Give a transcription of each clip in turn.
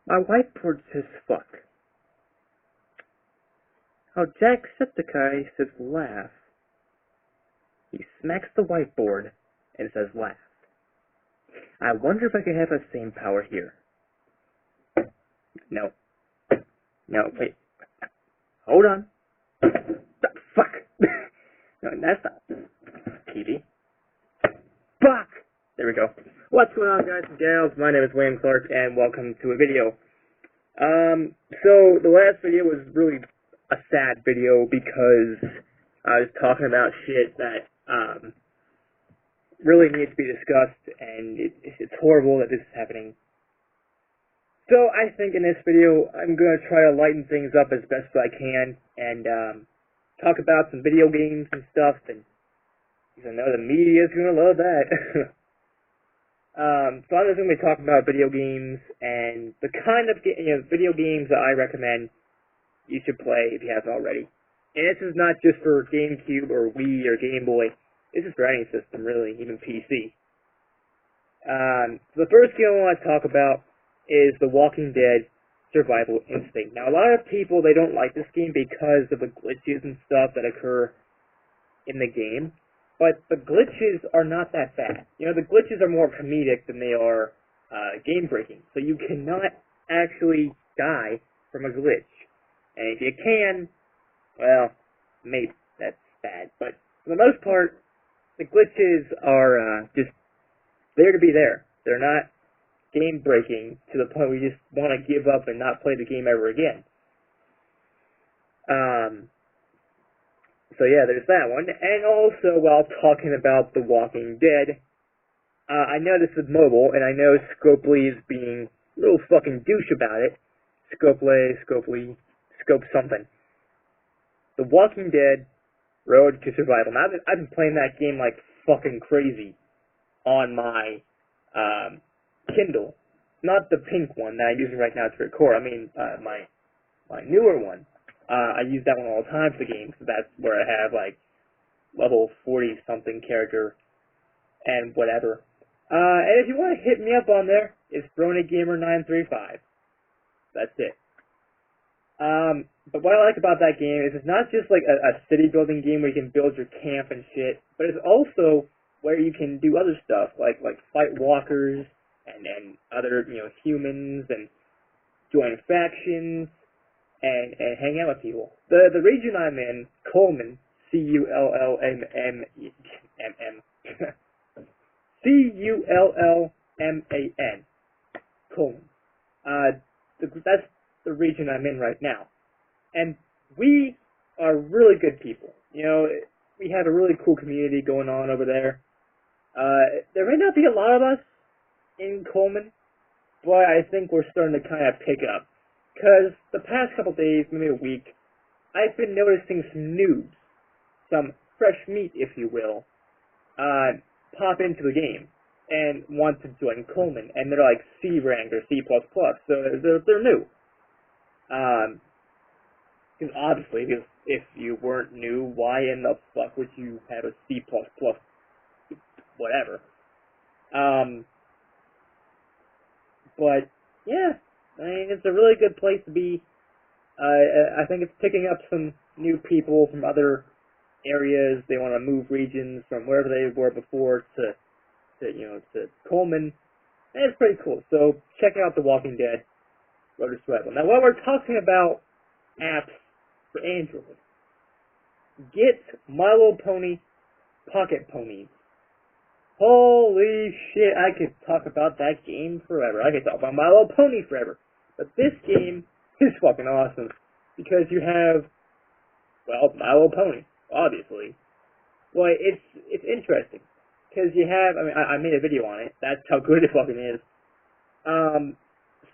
My whiteboard says fuck. Oh, Jacksepticeye says laugh. He smacks the whiteboard and says laugh. I wonder if I could have the same power here. No. No, wait. Hold on. Fuck. No, that's not. Kiwi. Fuck! There we go. What's going on, guys and gals? My name is Wayne Clark, and welcome to a video. So the last video was really a sad video because I was talking about shit that, really needs to be discussed, and it's horrible that this is happening. So I think in this video, I'm going to try to lighten things up as best as I can, and, talk about some video games and stuff, and I know the media is going to love that. So I'm just going to be talking about video games, and the kind of video games that I recommend you should play if you haven't already. And this is not just for GameCube or Wii or Game Boy. This is for any system, really, even PC. So the first game I want to talk about is The Walking Dead Survival Instinct. Now, a lot of people, they don't like this game because of the glitches and stuff that occur in the game. But the glitches are not that bad. You know, the glitches are more comedic than they are game-breaking. So you cannot actually die from a glitch. And if you can, well, maybe that's bad. But for the most part, the glitches are just there to be there. They're not game-breaking to the point where you just want to give up and not play the game ever again. So yeah, there's that one. And also, while talking about The Walking Dead, I know this is mobile, and I know Scopely is being a little fucking douche about it. Scopely, Scope something. The Walking Dead Road to Survival. Now, I've been playing that game like fucking crazy on my Kindle. Not the pink one that I'm using right now to record. I mean, my newer one. I use that one all the time for the game, so that's where I have like level 40-something character and whatever. And if you want to hit me up on there, it's BronyGamer935. That's it. But what I like about that game is it's not just like a city building game where you can build your camp and shit, but it's also where you can do other stuff like fight walkers and other humans and join factions and hang out with people. The region I'm in, Cullman, Cullman, Cullman. Cullman. That's the region I'm in right now. And we are really good people. You know, we have a really cool community going on over there. There may not be a lot of us in Cullman, but I think we're starting to kind of pick up. Because the past couple days, maybe a week, I've been noticing some noobs, some fresh meat, if you will, pop into the game and want to join Cullman. And they're like C rank or C++, so they're new. Because obviously, if you weren't new, why in the fuck would you have a C++, whatever? But, yeah, I mean, it's a really good place to be. I think it's picking up some new people from other areas. They want to move regions from wherever they were before to Cullman. And it's pretty cool. So, check out The Walking Dead Road to Survival. Now, while we're talking about apps for Android, get My Little Pony Pocket Ponies. Holy shit, I could talk about that game forever. I could talk about My Little Pony forever. But this game is fucking awesome. Because you have, well, My Little Pony, obviously. Well, it's interesting. Because you have, I mean, I made a video on it. That's how good it fucking is.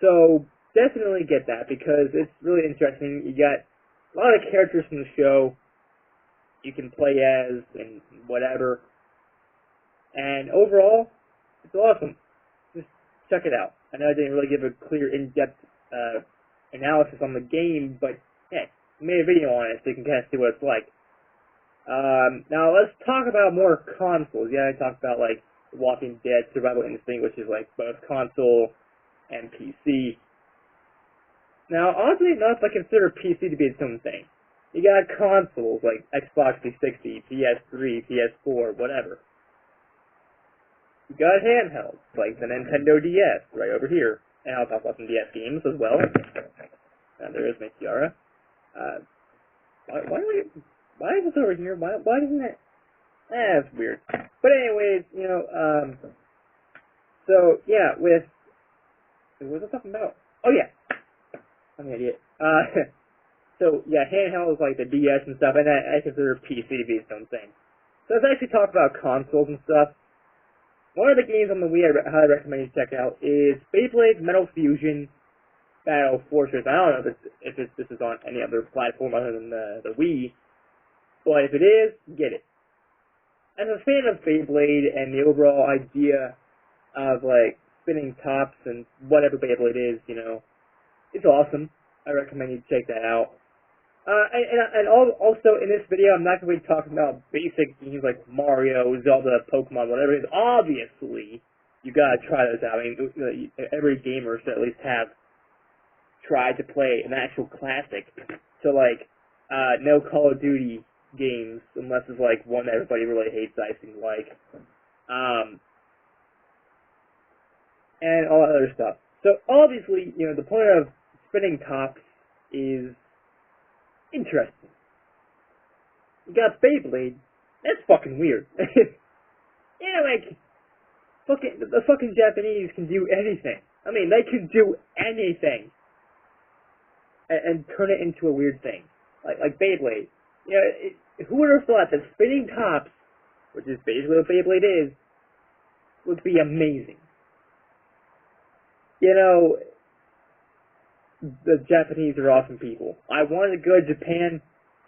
So, definitely get that, because it's really interesting. You got a lot of characters from the show you can play as and whatever. And overall, it's awesome. Just check it out. I know I didn't really give a clear, in-depth analysis on the game, but hey, I made a video on it so you can kind of see what it's like. Now let's talk about more consoles. Yeah, I talked about like Walking Dead Survival Instinct, which is like both console and PC. Now, oddly enough, I consider PC to be its own thing. You got consoles like Xbox 360, PS3, PS4, whatever. You got handhelds like the Nintendo DS right over here, and I'll talk about some DS games as well. And there is my tiara. Why is this over here? Why isn't it? That's weird. But anyways, so yeah, what was I talking about? Oh yeah, I'm an idiot. So yeah, handhelds like the DS and stuff, and I consider PC to be its own thing. So let's actually talk about consoles and stuff. One of the games on the Wii I highly recommend you check out is Beyblade Metal Fusion Battle Fortress. I don't know if this is on any other platform other than the Wii, but if it is, get it. As a fan of Beyblade and the overall idea of like spinning tops and whatever Beyblade is, it's awesome. I recommend you check that out. Also in this video, I'm not going to be talking about basic games like Mario, Zelda, Pokemon, whatever it is. Obviously, you gotta try those out. I mean, every gamer should at least have tried to play an actual classic. So like, no Call of Duty games, unless it's like one that everybody really hates, I think, like, and all that other stuff. So obviously, the point of spinning tops is interesting. You got Beyblade. That's fucking weird. Like, the fucking Japanese can do anything. I mean, they can do anything and turn it into a weird thing, like Beyblade. Who would have thought that spinning tops, which is basically what Beyblade is, would be amazing? The Japanese are awesome people. I wanted to go to Japan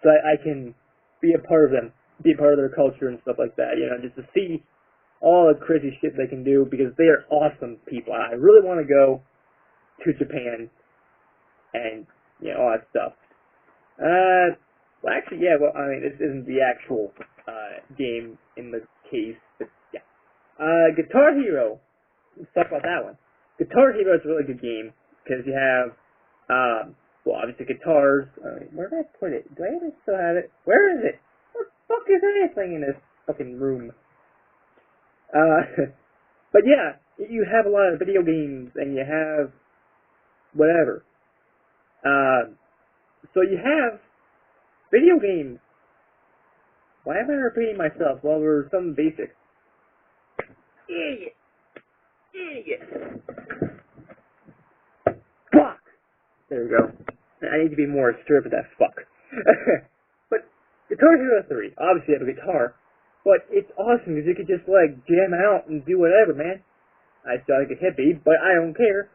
so I can be a part of them, be a part of their culture and stuff like that, just to see all the crazy shit they can do, because they are awesome people. I really want to go to Japan and, all that stuff. Well, actually, yeah, this isn't the actual game in the case, but yeah. Guitar Hero. Let's talk about that one. Guitar Hero is a really good game, because you have obviously guitars. Where did I put it? Do I even still have it? Where is it? What the fuck is anything in this fucking room? But yeah, you have a lot of video games, and you have whatever. So you have video games. Why am I repeating myself? Well, there's some basics. Idiot! Fuck! There we go. I need to be more assertive with that fuck. But Guitar Hero 3, obviously you have a guitar, but it's awesome because you could just like jam out and do whatever, man. I sound like a hippie, but I don't care.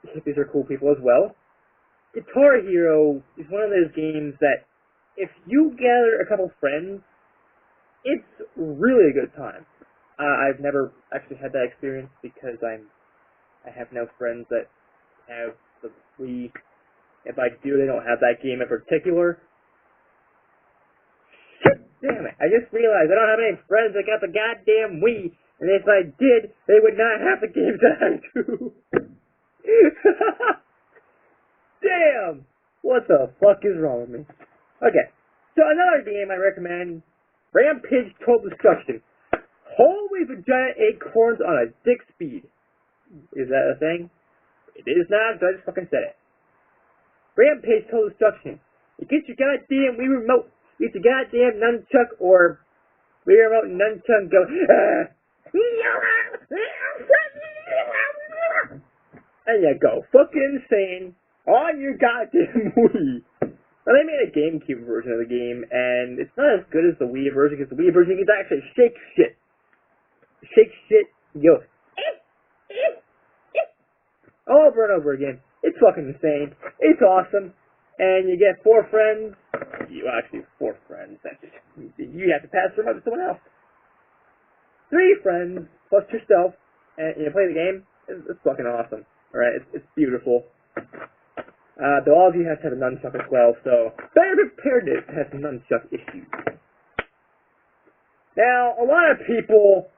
Hippies are cool people as well. Guitar Hero is one of those games that if you gather a couple friends, it's really a good time. I've never actually had that experience because I have no friends that have the Wii. If I do, they don't have that game in particular. Shit, damn it! I just realized I don't have any friends that got the goddamn Wii, and if I did, they would not have the games that I do. Damn! What the fuck is wrong with me? Okay, so another game I recommend, Rampage Total Destruction. Holy vagina acorns on a dick speed. Is that a thing? It is not, so I just fucking said it. Rampage Total Destruction. You get your goddamn Wii Remote, get your goddamn nunchuck or Wii Remote and nunchuck and go, and you go fucking insane on your goddamn Wii. Now, they made a GameCube version of the game, and it's not as good as the Wii version, because the Wii version you can actually shake shit. Shake shit, you go, over and over again. It's fucking insane. It's awesome. And you get 4 friends. Actually, 4 friends. You have to pass them up to someone else. 3 friends, plus yourself, and you play the game. It's fucking awesome. Alright, it's beautiful. Though all of you have to have a nunchuck as well, so better prepared to have some nunchuck issues. Now, a lot of people,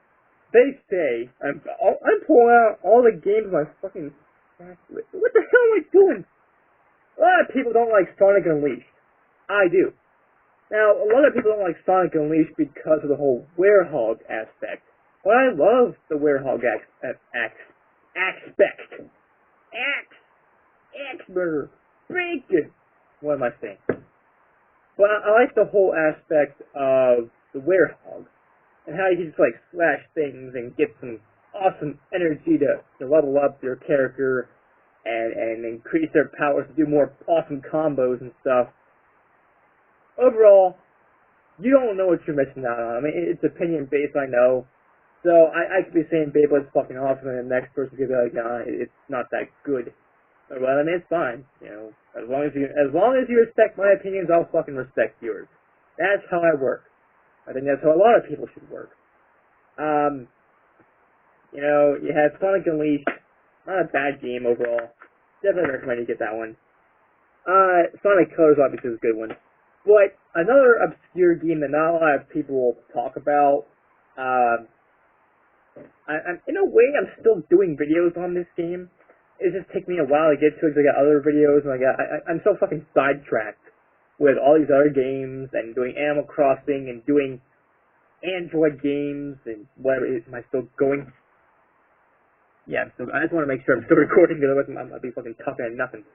they say, I'm pulling out all the games on my fucking... What the hell am I doing? A lot of people don't like Sonic Unleashed. I do. Now, a lot of people don't like Sonic Unleashed because of the whole werehog aspect. But I love the werehog aspect. Burger. Bacon. What am I saying? But I like the whole aspect of the werehog. And how you can just, like, slash things and get some awesome energy to level up your character and increase their powers to do more awesome combos and stuff. Overall, you don't know what you're missing out on. I mean, it's opinion-based, I know. So, I could be saying Beyblade's fucking awesome, and the next person could be like, nah, it's not that good. Well, I mean, it's fine. You know, as long as you respect my opinions, I'll fucking respect yours. That's how I work. I think that's how a lot of people should work. You know, you have Sonic Unleashed. Not a bad game overall. Definitely recommend you get that one. Sonic Colors obviously is a good one. But another obscure game that not a lot of people talk about, in a way, I'm still doing videos on this game. It just takes me a while to get to it because I got other videos, and I'm so fucking sidetracked with all these other games, and doing Animal Crossing, and doing Android games, and whatever. Am I still going? Yeah, I just want to make sure I'm still recording, because otherwise I'm going to be fucking talking at nothing.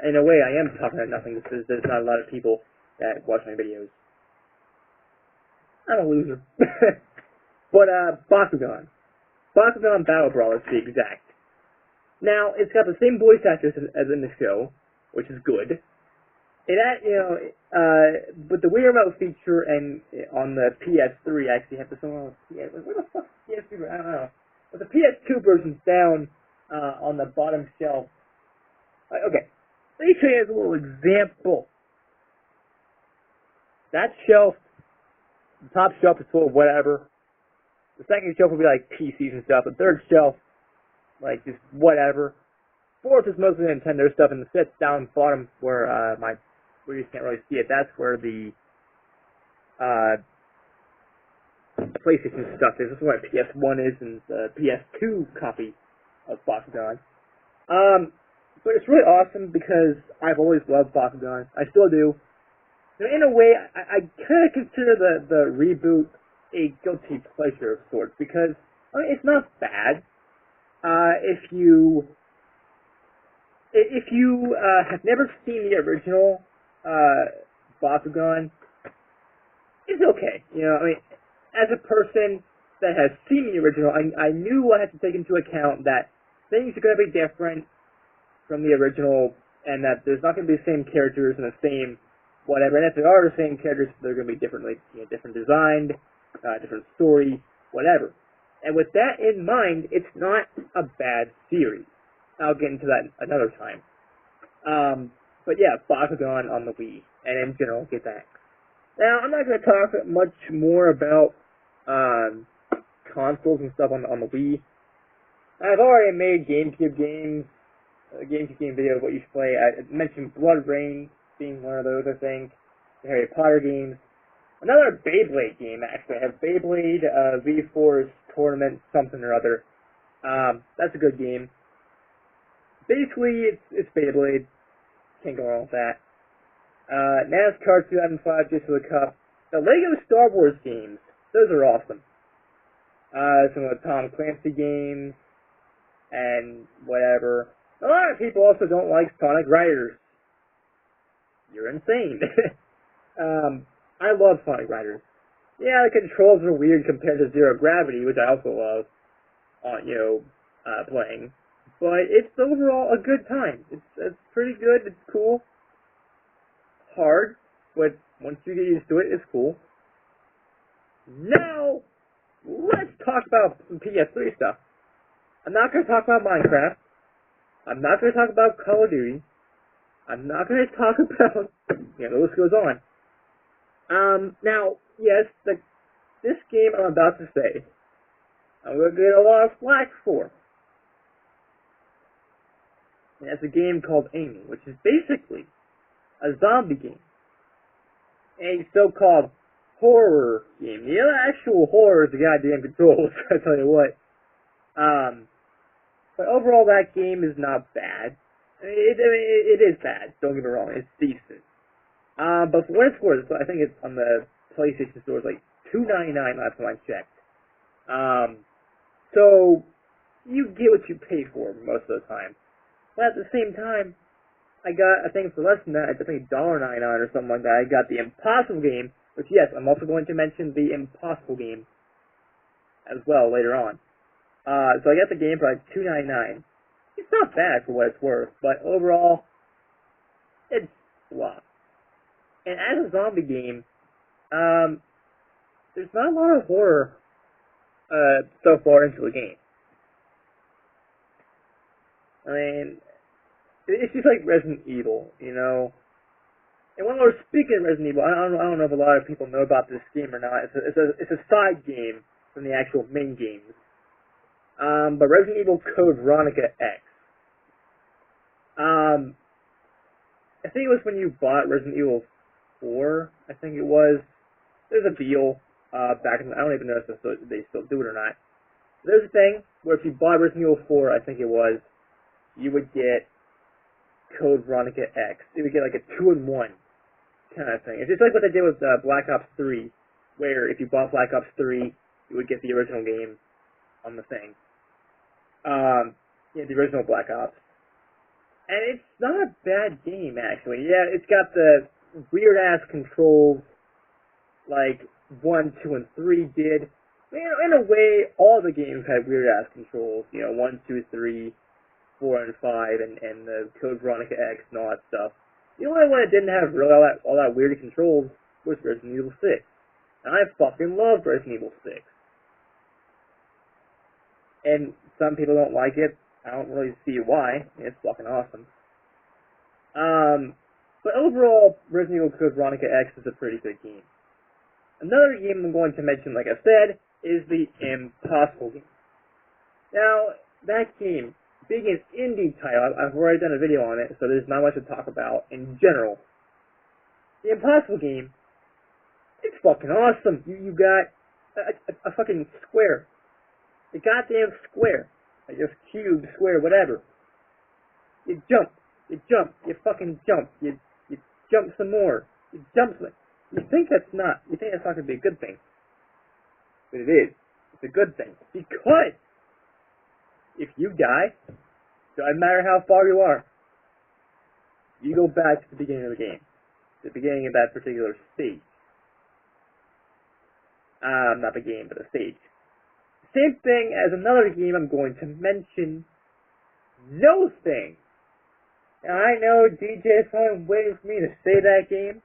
In a way, I am talking at nothing, because there's not a lot of people that watch my videos. I'm a loser. But, Bakugan. Bakugan Battle Brawler, to be exact. Now, it's got the same voice actors as in the show, which is good. But the Wii Remote feature and on the PS3 actually have the song. Yeah, where the fuck is the PS3? I don't know. But the PS2 version's down on the bottom shelf. Okay, let me show you as a little example. That shelf, the top shelf is full of whatever. The second shelf will be like PCs and stuff. The third shelf, like just whatever. Fourth is mostly Nintendo stuff, and the fifth down bottom where where you can't really see it. That's where the PlayStation stuff is. This is where PS1 is, and the PS2 copy of Bakugan. But it's really awesome because I've always loved Bakugan. I still do. In a way, I kind of consider the reboot a guilty pleasure of sorts, because I mean, it's not bad. If you have never seen the original Bakugan, it's okay. You know, I mean, as a person that has seen the original, I knew I had to take into account that things are going to be different from the original, and that there's not going to be the same characters and the same whatever. And if there are the same characters, they're going to be differently, different designed, different story, whatever. And with that in mind, it's not a bad series. I'll get into that another time. But yeah, Bakugan on the Wii, and in general, get that. Now, I'm not going to talk much more about consoles and stuff on the Wii. I've already made GameCube games, a GameCube game video of what you should play. I mentioned Blood Rain being one of those, I think. The Harry Potter games. Another Beyblade game, actually. I have Beyblade V-Force Tournament something or other. That's a good game. Basically, it's Beyblade. Can't go wrong with that. NASCAR 2005, just for the Cup. The Lego Star Wars games. Those are awesome. Some of the Tom Clancy games. And whatever. A lot of people also don't like Sonic Riders. You're insane. I love Sonic Riders. Yeah, the controls are weird compared to Zero Gravity, which I also love, playing. But it's overall a good time. It's pretty good. It's cool. Hard, but once you get used to it, it's cool. Now, let's talk about some PS3 stuff. I'm not going to talk about Minecraft. I'm not going to talk about Call of Duty. I'm not going to talk about... the list goes on. Now, yes, this game I'm about to say, I'm going to get a lot of flack for. And it's a game called Amy, which is basically a zombie game. A so-called horror game. The actual horror is the goddamn controls, I tell you what. But overall, that game is not bad. It is bad. Don't get me wrong. It's decent. But for what it's worth, I think it's on the PlayStation Store. It's like $2.99 last time I checked. So you get what you pay for most of the time. But at the same time, I think for less than that, I think $1.99 or something like that, I got the Impossible game, which yes, I'm also going to mention the Impossible game as well later on. So I got the game for like $2.99. It's not bad for what it's worth, but overall, it's blah. And as a zombie game, there's not a lot of horror so far into the game. I mean, it's just like Resident Evil, you know. And when we're speaking of Resident Evil, I don't know if a lot of people know about this game or not. It's a side game from the actual main games. But Resident Evil Code Veronica X. I think it was when you bought Resident Evil 4. I think it was. There's a deal back in. I don't even know if they still do it or not. There's a thing where if you bought Resident Evil 4, I think it was, you would get Code Veronica X. You would get like a 2-in-1 kind of thing. It's just like what they did with Black Ops 3, where if you bought Black Ops 3, you would get the original game on the thing. Yeah, the original Black Ops. And it's not a bad game, actually. Yeah, it's got the weird-ass controls like 1, 2, and 3 did. In a way, all the games had weird-ass controls. You know, 1, 2, 3, 4, and 5, and the Code Veronica X and all that stuff. The only one that didn't have really all that weird controls was Resident Evil 6. And I fucking loved Resident Evil 6. And some people don't like it. I don't really see why. It's fucking awesome. But overall, Resident Evil Code Veronica X is a pretty good game. Another game I'm going to mention, like I said, is the Impossible game. Now, that game, being an indie title, I've already done a video on it, so there's not much to talk about in general. The Impossible game, it's fucking awesome. You got a fucking square. A goddamn square. Like just cube, square, whatever. You jump, you fucking jump, you jump some more, you jump some. You think that's not going to be a good thing. But it is. It's a good thing. Because if you die, doesn't matter how far you are, you go back to the beginning of the game. The beginning of that particular stage. Not the game, but the stage. Same thing as another game I'm going to mention, No Thing. Now, I know DJ is probably waiting for me to say that game.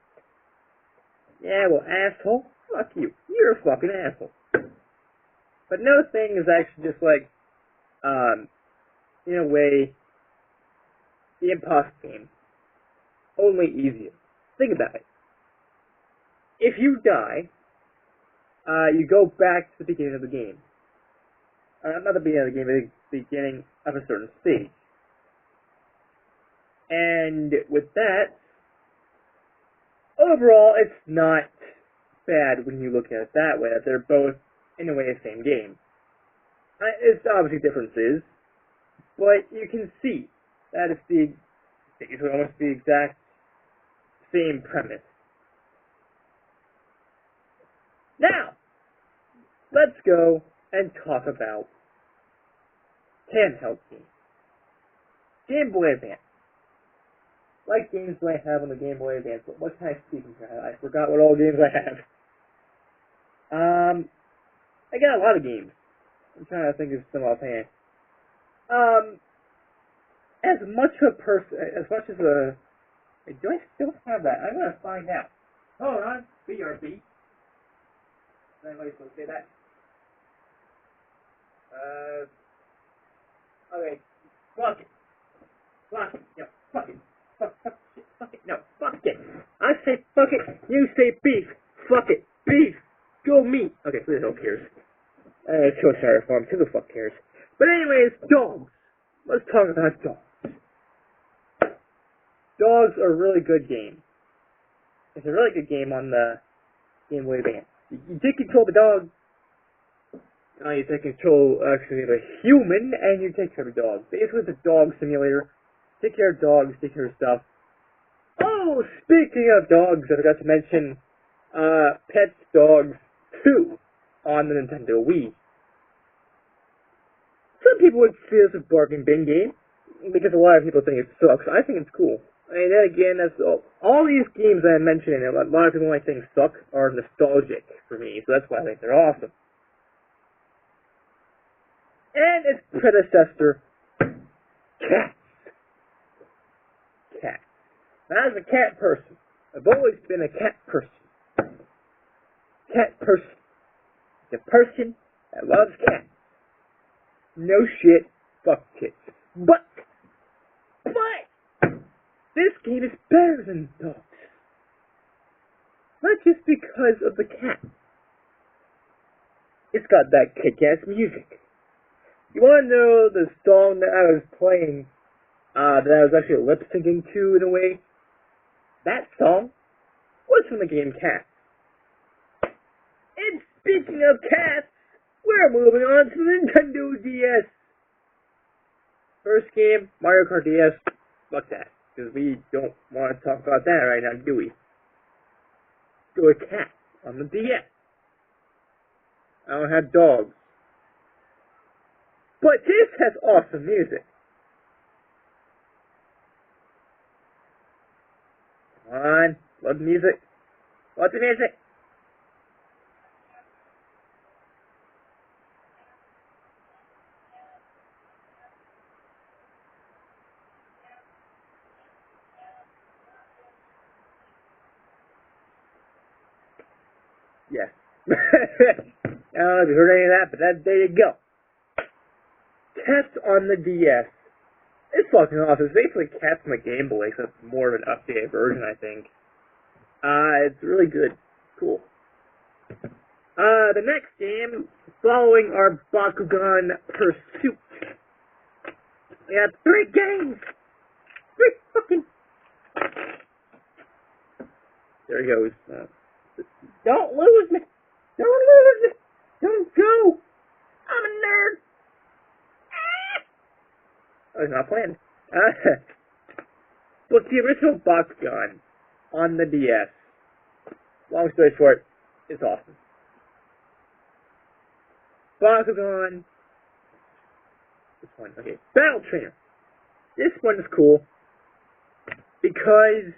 Yeah, well, asshole, fuck you. You're a fucking asshole. But No Thing is actually just like, in a way, the Impossible game. Only easier. Think about it. If you die, you go back to the beginning of the game. Not the beginning of the game, but the beginning of a certain stage. And with that, overall, it's not bad when you look at it that way. They're both, in a way, the same game. It's obviously differences, but you can see that it's basically almost the exact same premise. Now, let's go and talk about handheld games. Game Boy Advance. Like games do I have on the Game Boy Advance? What can I speak of? I forgot what all games I have. I got a lot of games. I'm trying to think of some offhand. As much as a... Do I still have that? I'm gonna find out. Hold on. BRB. Is anybody supposed to say that? Okay. Fuck it. Fuck it. Yeah, fuck it. Fuck it. No, fuck it. I say fuck it. You say beef. Fuck it. Beef. Go meat. Okay, who the hell cares? So sorry for him. Who the fuck cares? But anyways, dogs. Let's talk about dogs. Dogs are a really good game. It's a really good game on the Game Boy Advance. You take control of the dog. You take control, actually, of a human, and you take care of a dog. Basically, it's a dog simulator. Take care of dogs, take care of stuff. Oh, speaking of dogs, I forgot to mention, Pets Dogs 2 on the Nintendo Wii. Some people would see this as a bargain bin game, because a lot of people think it sucks. I think it's cool. And then again, that's all these games that I'm mentioning, a lot of people might think suck, are nostalgic for me, so that's why I think they're awesome. And its predecessor, Cats. Cats. Now, as a cat person, I've always been a cat person. Cat person. The person that loves cats. No shit, fuck kids. But, this game is better than dogs. Not just because of the cat. It's got that kick-ass music. You wanna know the song that I was playing, that I was actually lip-syncing to in a way? That song was from the game Cats. And speaking of cats, we're moving on to the Nintendo DS. First game, Mario Kart DS. Fuck that, because we don't want to talk about that right now, do we? Do a cat on the DS. I don't have dogs. But this has awesome music. Come on, love the music. Love the music. Yes. I don't know if you heard any of that, but there you go. Cats on the DS. It's fucking awesome. It's basically Cats on the Game Boy, so it's more of an updated version, I think. It's really good. Cool. The next game, following our Bakugan Pursuit. We have 3 games! 3 fucking... There he goes. Don't lose me! Don't lose me! Don't go! I'm a nerd! I was not playing. But the original Bakugan on the DS, long story short, is awesome. Bakugan, this one, okay, Battle Trainer. This one is cool because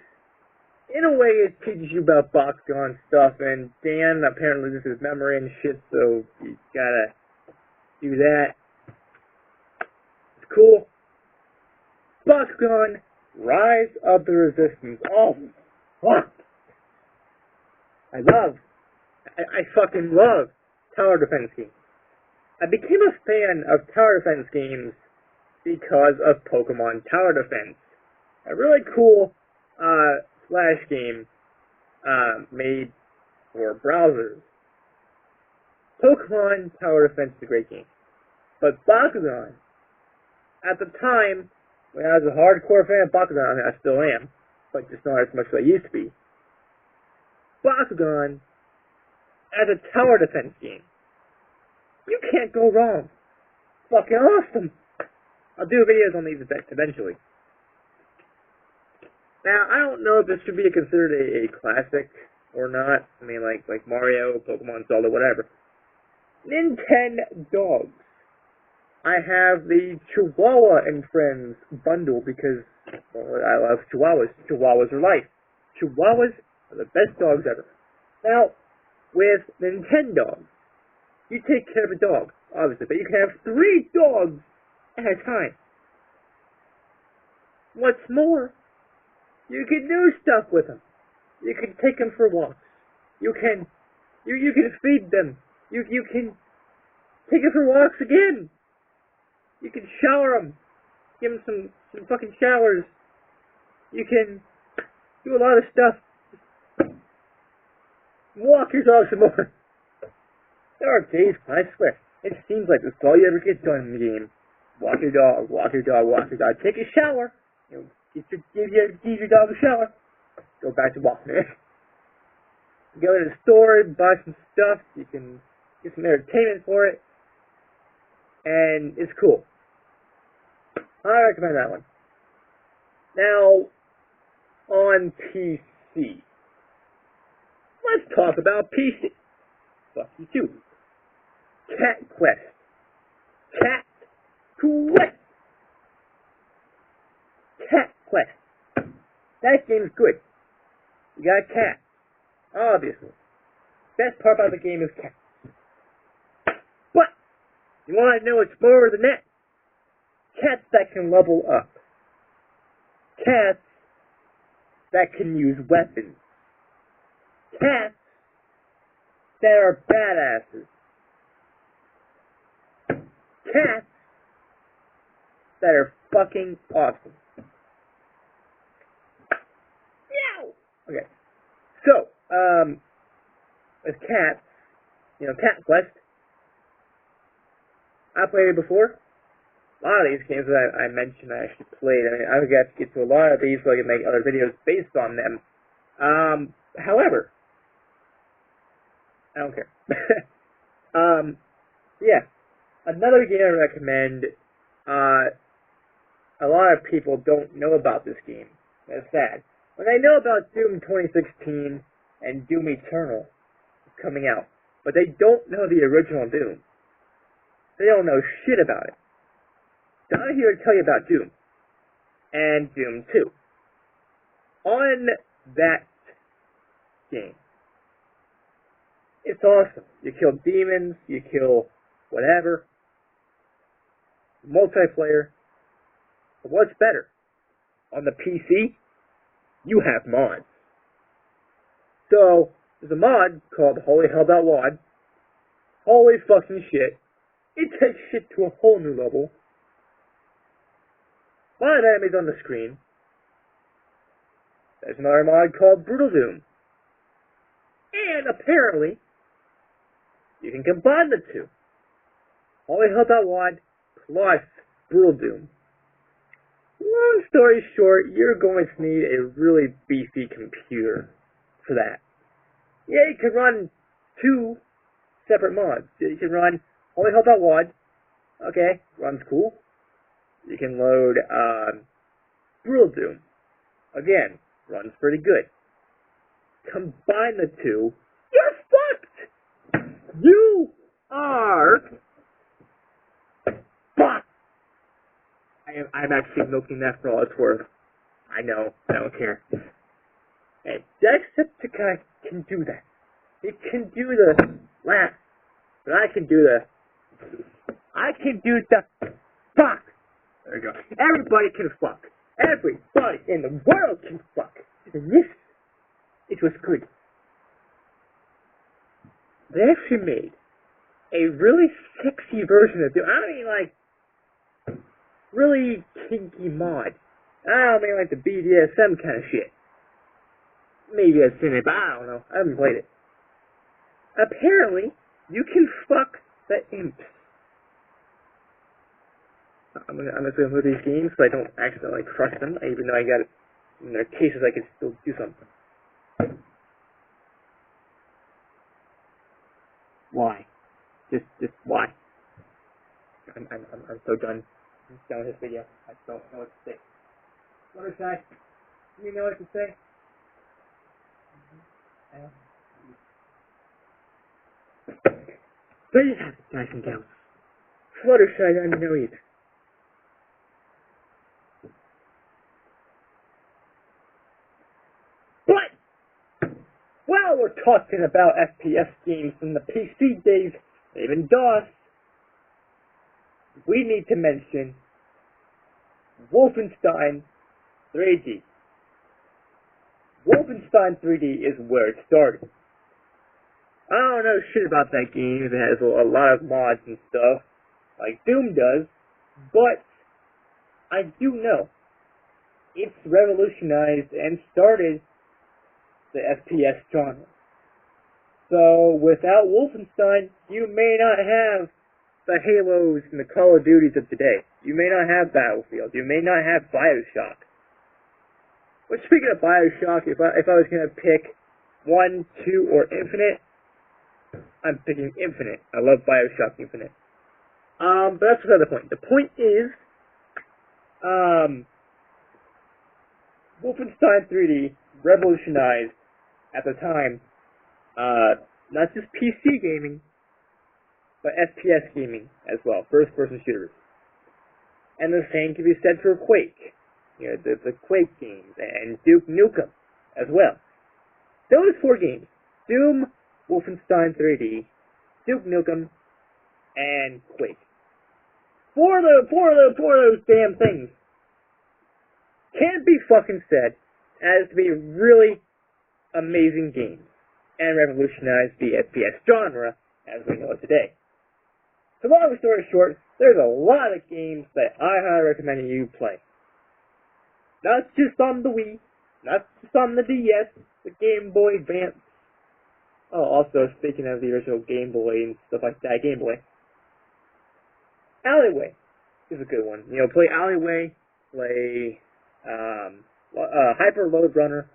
in a way it teaches you about Bakugan stuff, and Dan apparently this is memory and shit, so you gotta do that. It's cool. Bakugan, Rise of the Resistance. Oh, fuck. I fucking love tower defense games. I became a fan of tower defense games because of Pokemon Tower Defense. A really cool, Flash game, made for browsers. Pokemon Tower Defense is a great game. But Bakugan, at the time, when I was a hardcore fan of Bakugan, I still am, but just not as much as I used to be. Bakugan, as a tower defense game, you can't go wrong. Fucking awesome. I'll do videos on these eventually. Now, I don't know if this should be considered a classic or not. I mean, like Mario, Pokemon, Zelda, whatever. Nintendo. I have the Chihuahua and Friends bundle because I love Chihuahuas. Chihuahuas are life. Chihuahuas are the best dogs ever. Now, with Nintendo, you take care of a dog, obviously, but you can have 3 dogs at a time. What's more, you can do stuff with them. You can take them for walks. You can feed them. You can take them for walks again. You can shower them. Give them some fucking showers. You can do a lot of stuff. Walk your dog some more. There are days when I swear, it seems like that's all you ever get done in the game. Walk your dog, walk your dog, walk your dog. Take a shower. You know, give your dog a shower. Go back to walking. Go to the store, buy some stuff. You can get some entertainment for it. And it's cool. I recommend that one. Now, on PC. Let's talk about PC. Fuck you too. Cat Quest. Cat Quest. Cat Quest. That game's good. You got a cat. Obviously. Best part about the game is cats. But, you want to know what's more than that? Cats that can level up. Cats that can use weapons. Cats that are badasses. Cats that are fucking awesome. Meow! Okay. So, with cats, Cat Quest, I played it before. A lot of these games that I mentioned I actually played. I mean, I would get to get to a lot of these so I can make other videos based on them. However, I don't care. Yeah. Another game I recommend, a lot of people don't know about this game. That's sad. When they know about Doom 2016 and Doom Eternal coming out, but they don't know the original Doom. They don't know shit about it. So I'm here to tell you about Doom and Doom 2. On that game, it's awesome. You kill demons, you kill whatever. Multiplayer. But what's better? On the PC, you have mods. So, there's a mod called Holy Hell.wad. Holy fucking shit. It takes shit to a whole new level. A lot of enemies on the screen. There's another mod called Brutal Doom. And apparently, you can combine the two. Holy Hell.wad plus Brutal Doom. Long story short, you're going to need a really beefy computer for that. Yeah, you can run two separate mods. You can run Holy Hell.wad. Okay, runs cool. You can load Brutal Doom. Again, runs pretty good. Combine the two, you're fucked! You are fucked! I'm actually milking that for all it's worth. I know, I don't care. And Jacksepticeye can do that. It can do the laugh. But I can do the fuck! There you go. Everybody can fuck. Everybody in the world can fuck. And this, it was good. They actually made a really sexy version of Doom. I don't mean like really kinky mod. I don't mean like the BDSM kind of shit. Maybe that's in it, but I don't know. I haven't played it. Apparently, you can fuck the imps. I'm just gonna move these games so I don't accidentally crush them, even though I got it. In their cases, I can still do something. Why? Just why? I'm so done. I'm done with this video. I don't know what to say. Fluttershy, do you know what to say? There you have it, guys and gals. Fluttershy doesn't know either. But, while we're talking about FPS games from the PC days, even DOS, we need to mention Wolfenstein 3D. Wolfenstein 3D is where it started. I don't know shit about that game. It has a lot of mods and stuff, like Doom does, but I do know it's revolutionized and started the FPS genre. So, without Wolfenstein, you may not have the Halos and the Call of Duties of today. You may not have Battlefield. You may not have Bioshock. But speaking of Bioshock, if I was going to pick 1, 2, or Infinite, I'm picking Infinite. I love Bioshock Infinite. But that's another point. The point is, Wolfenstein 3D revolutionized, at the time, not just PC gaming, but FPS gaming as well, first-person shooters. And the same can be said for Quake, the Quake games, and Duke Nukem as well. Those 4 games, Doom, Wolfenstein 3D, Duke Nukem, and Quake. Four of those damn things can't be fucking said as to be really amazing games and revolutionized the FPS genre as we know it today. So long story short, there's a lot of games that I highly recommend you play. Not just on the Wii, not just on the DS, the Game Boy Advance. Oh, also, speaking of the original Game Boy and stuff like that, Game Boy. Alleyway is a good one. Play Alleyway, play Hyper Load Runner,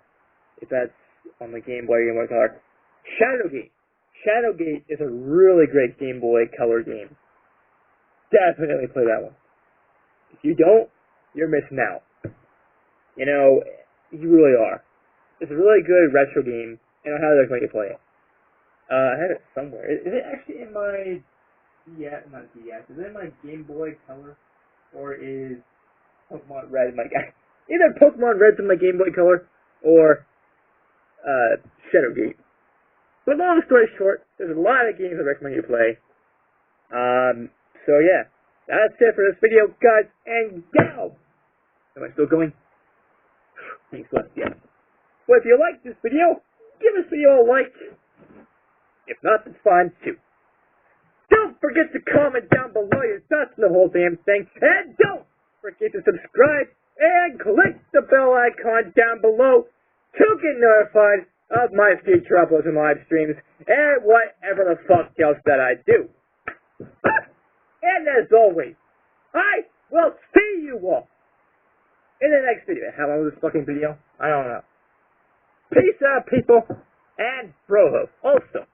if that's on the Game Boy Color. Shadowgate. Shadowgate is a really great Game Boy Color game. Definitely play that one. If you don't, you're missing out. You really are. It's a really good retro game, and I highly recommend you play it. I have it somewhere. Is it actually in my DS? Not DS. Is it in my Game Boy Color, or is Pokemon Red in my either Pokemon Red's in my Game Boy Color, or Shadowgate. But long story short, there's a lot of games I recommend you play. So yeah, that's it for this video, guys and gals. Am I still going? Thanks, yeah. Well, if you liked this video, give this video a like. If not, that's fine too. Don't forget to comment down below your thoughts on the whole damn thing, and don't forget to subscribe and click the bell icon down below to get notified of my future uploads and live streams and whatever the fuck else that I do. And as always, I will see you all in the next video. How long was this fucking video? I don't know. Peace out, people, and Broho. Also,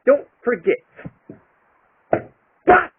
don't forget. Bye!